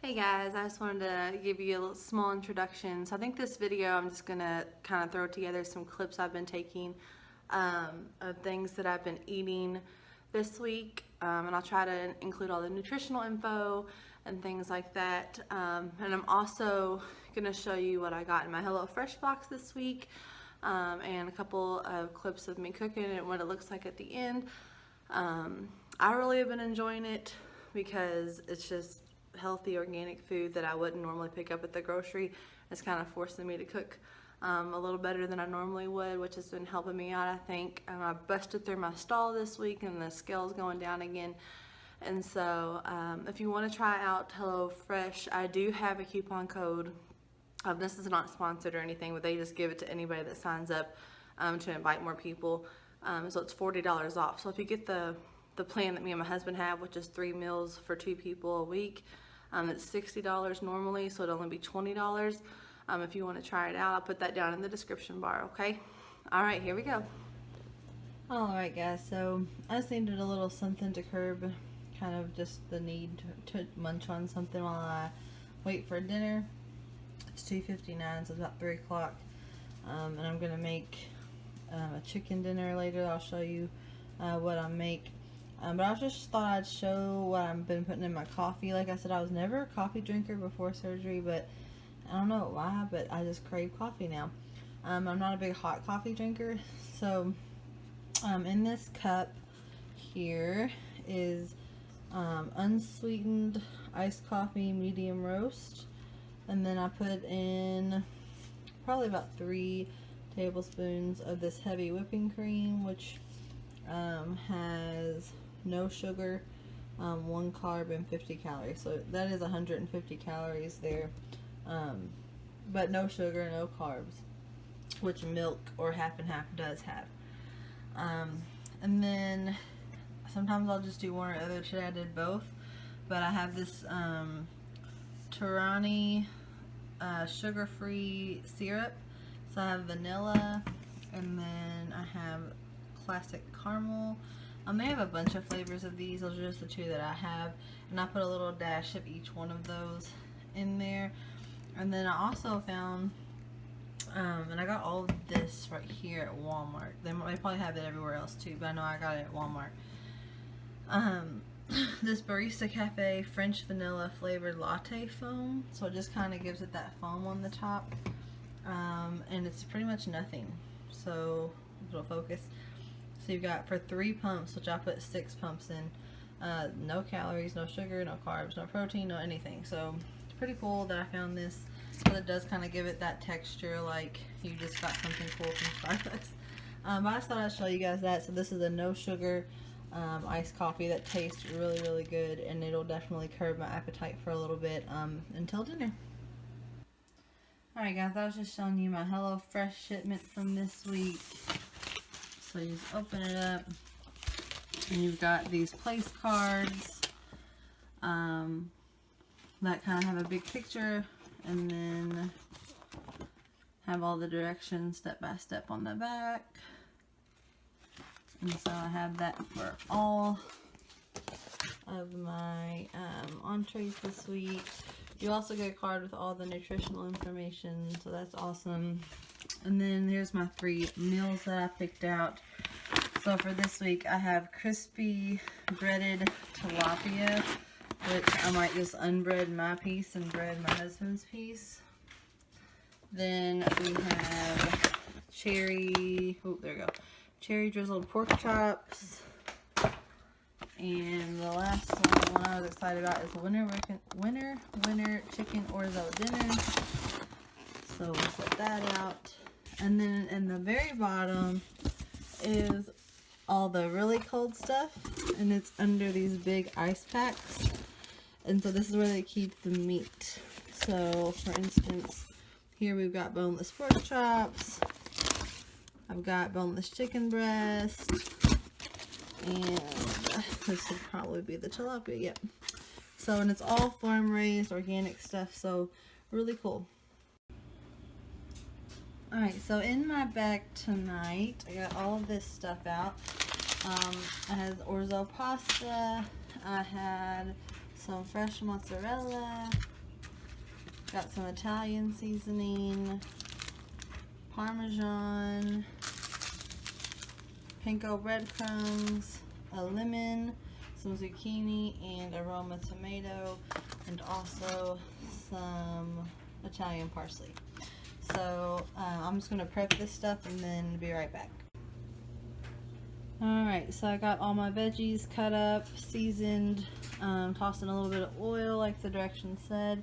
Hey guys, I just wanted to give you a little small introduction. So I think this video I'm just gonna kind of throw together some clips I've been taking of things that I've been eating this week, and I'll try to include all the nutritional info and things like that. And I'm also gonna show you what I got in my HelloFresh box this week, and a couple of clips of me cooking and what it looks like at the end. I really have been enjoying it because it's just healthy organic food that I wouldn't normally pick up at the grocery. It's kind of forcing me to cook a little better than I normally would, which has been helping me out, I think. I busted through my stall this week and the scale's going down again. And so if you want to try out HelloFresh, I do have a coupon code. This is not sponsored or anything, but they just give it to anybody that signs up to invite more people. So it's $40 off. So if you get the plan that me and my husband have, which is 3 meals for 2 people a week, it's $60 normally, so it'll only be $20. If you want to try it out, I'll put that down in the description bar, okay? All right, here we go. All right, guys, so I just needed a little something to curb kind of just the need to munch on something while I wait for dinner. It's 2:59, so it's about 3 o'clock, and I'm gonna make a chicken dinner later. I'll show you what I make. But I just thought I'd show what I've been putting in my coffee. Like I said, I was never a coffee drinker before surgery, but I don't know why, but I just crave coffee now. I'm not a big hot coffee drinker, so in this cup here is unsweetened iced coffee medium roast, and then I put in probably about 3 tablespoons of this heavy whipping cream, which has no sugar, 1 carb, and 50 calories. So that is 150 calories there, but no sugar, no carbs, which milk or half and half does have. And then sometimes I'll just do one or other. Today I did both, but I have this Torani sugar-free syrup. So I have vanilla, and then I have classic caramel. They have a bunch of flavors of these. Those are just the 2 that I have, and I put a little dash of each one of those in there. And then I also found, and I got all of this right here at Walmart. They probably have it everywhere else too, but I know I got it at Walmart. This Barista Cafe French vanilla flavored latte foam. So it just kind of gives it that foam on the top, and it's pretty much nothing. So it'll focus. So you've got for 3 pumps, which I put 6 pumps in, no calories, no sugar, no carbs, no protein, no anything. So it's pretty cool that I found this, but it does kind of give it that texture like you just got something cool from Starbucks. But I just thought I'd show you guys that. So this is a no sugar iced coffee that tastes really, really good, and it'll definitely curb my appetite for a little bit until dinner. Alright guys, I was just showing you my HelloFresh shipment from this week. So you just open it up, and you've got these place cards that kind of have a big picture, and then have all the directions step by step on the back. And so I have that for all of my entrees this week. You also get a card with all the nutritional information, so that's awesome. And then here's my 3 meals that I picked out. So for this week, I have crispy breaded tilapia, which I might just unbread my piece and bread my husband's piece. Then we have cherry drizzled pork chops. And the last one I was excited about is winter chicken orzo dinner. So we'll set that out. And then in the very bottom is all the really cold stuff, and it's under these big ice packs. And so this is where they keep the meat. So for instance, here we've got boneless pork chops. I've got boneless chicken breast. And this would probably be the tilapia, yep. So, and it's all farm raised organic stuff, so really cool. Alright, so in my bag tonight, I got all of this stuff out. I had orzo pasta, I had some fresh mozzarella, Got some Italian seasoning, Parmesan, panko breadcrumbs, a lemon, some zucchini, and aroma tomato, and also some Italian parsley. So I'm just gonna prep this stuff and then be right back. Alright, so I got all my veggies cut up, seasoned, tossed in a little bit of oil like the directions said.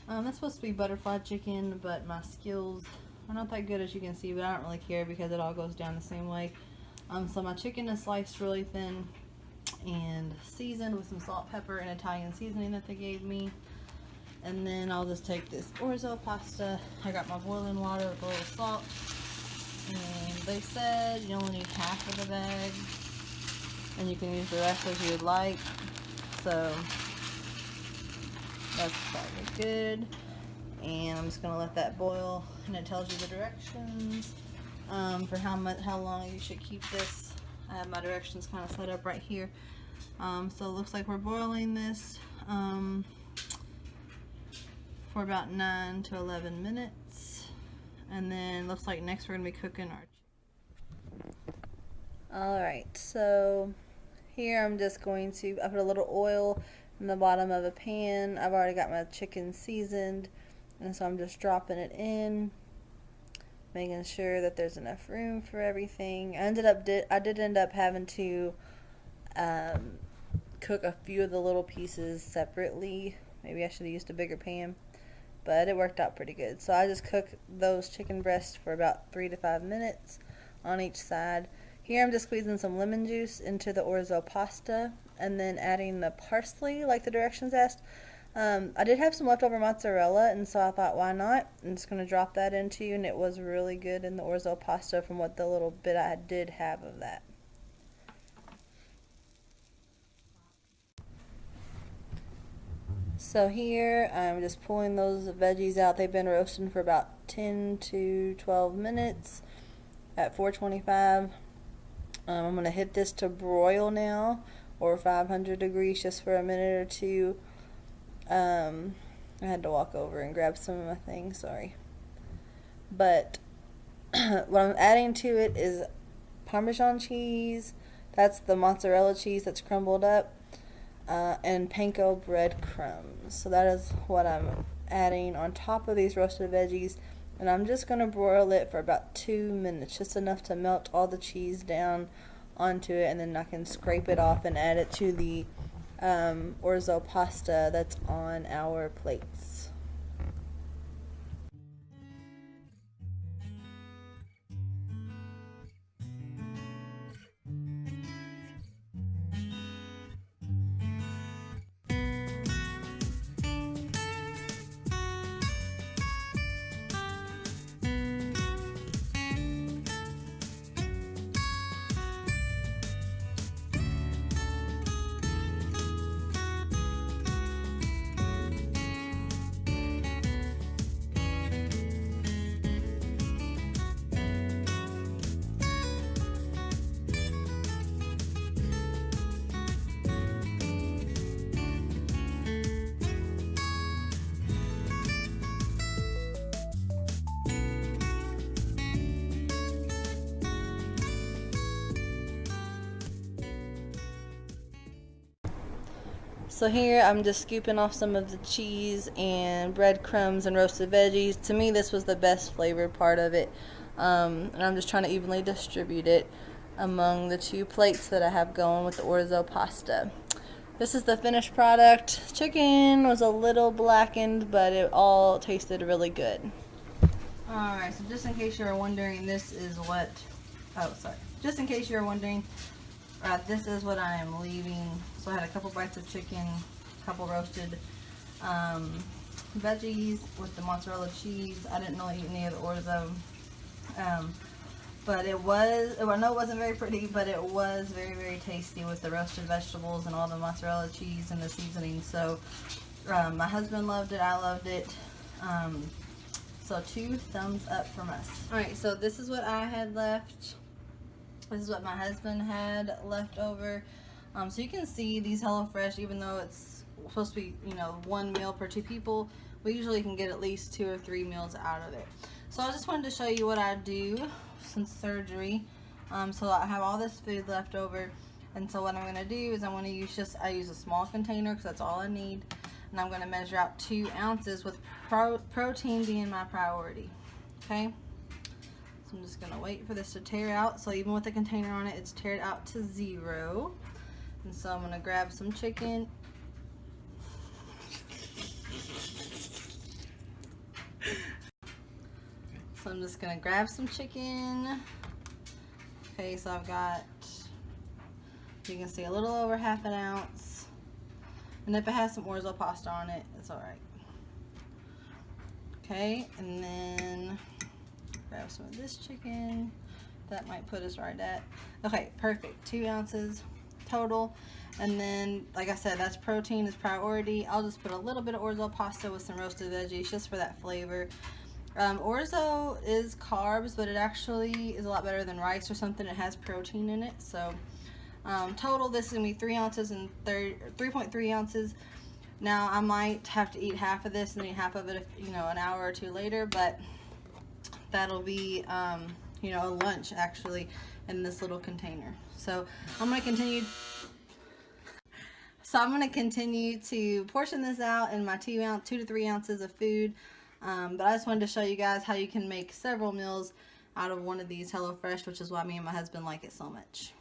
That's supposed to be butterfly chicken, but my skills are not that good, as you can see, but I don't really care because it all goes down the same way. So my chicken is sliced really thin and seasoned with some salt, pepper, and Italian seasoning that they gave me. And then I'll just take this orzo pasta. I got my boiling water with a little salt. And they said you only need half of the bag. And you can use the rest as you would like. So that's probably good. And I'm just going to let that boil. And it tells you the directions for how long you should keep this. I have my directions kind of set up right here. So it looks like we're boiling this for about 9 to 11 minutes. And then looks like next we're going to be cooking our... Alright, so here I'm just going to, I put a little oil in the bottom of a pan. I've already got my chicken seasoned, and so I'm just dropping it in, making sure that there's enough room for everything. I did end up having to cook a few of the little pieces separately. Maybe I should have used a bigger pan, but it worked out pretty good. So I just cook those chicken breasts for about 3 to 5 minutes on each side. Here I'm just squeezing some lemon juice into the orzo pasta and then adding the parsley like the directions asked. I did have some leftover mozzarella, and so I thought, why not? I'm just going to drop that into, and it was really good in the orzo pasta from what the little bit I did have of that. So here I'm just pulling those veggies out. They've been roasting for about 10 to 12 minutes at 425. I'm going to hit this to broil now, or 500 degrees, just for a minute or two. I had to walk over and grab some of my things, sorry. But what I'm adding to it is Parmesan cheese. That's the mozzarella cheese that's crumbled up. And panko breadcrumbs. So that is what I'm adding on top of these roasted veggies. And I'm just going to broil it for about 2 minutes, just enough to melt all the cheese down onto it, and then I can scrape it off and add it to the orzo pasta that's on our plates. So here I'm just scooping off some of the cheese and breadcrumbs and roasted veggies. To me, this was the best flavored part of it. And I'm just trying to evenly distribute it among the 2 plates that I have going with the orzo pasta. This is the finished product. Chicken was a little blackened, but it all tasted really good. Alright, so just in case you're wondering, this is what... Oh, sorry. Just in case you're wondering... this is what I am leaving. So I had a couple bites of chicken, a couple roasted veggies with the mozzarella cheese. I didn't really eat any of the orzo, but it was, I know it wasn't very pretty, but it was very, very tasty with the roasted vegetables and all the mozzarella cheese and the seasoning. So my husband loved it, I loved it. So 2 thumbs up from us. Alright, so this is what I had left. This is what my husband had left over. So you can see these HelloFresh, even though it's supposed to be, 1 meal per 2 people, we usually can get at least 2 or 3 meals out of it. So I just wanted to show you what I do since surgery. So I have all this food left over, and so what I'm going to do is I use a small container because that's all I need, and I'm going to measure out 2 ounces with protein being my priority. Okay, so I'm just going to wait for this to tear out. So even with the container on it, it's teared out to 0. And so I'm going to grab some chicken. So I'm just going to grab some chicken. Okay, so I've got, you can see, a little over ½ an ounce. And if it has some orzo pasta on it, it's alright. Okay, and then grab some of this chicken. That might put us right at, okay, perfect. 2 ounces total. And then, like I said, that's protein is priority. I'll just put a little bit of orzo pasta with some roasted veggies just for that flavor. Orzo is carbs, but it actually is a lot better than rice or something. It has protein in it. So total, this is gonna be 3 ounces and 3.3 ounces. Now I might have to eat half of this and eat half of it, you know, an hour or 2 later, but that'll be you know, a lunch actually in this little container. So I'm gonna continue to portion this out in my 2 to 3 ounces of food. But I just wanted to show you guys how you can make several meals out of one of these HelloFresh, which is why me and my husband like it so much.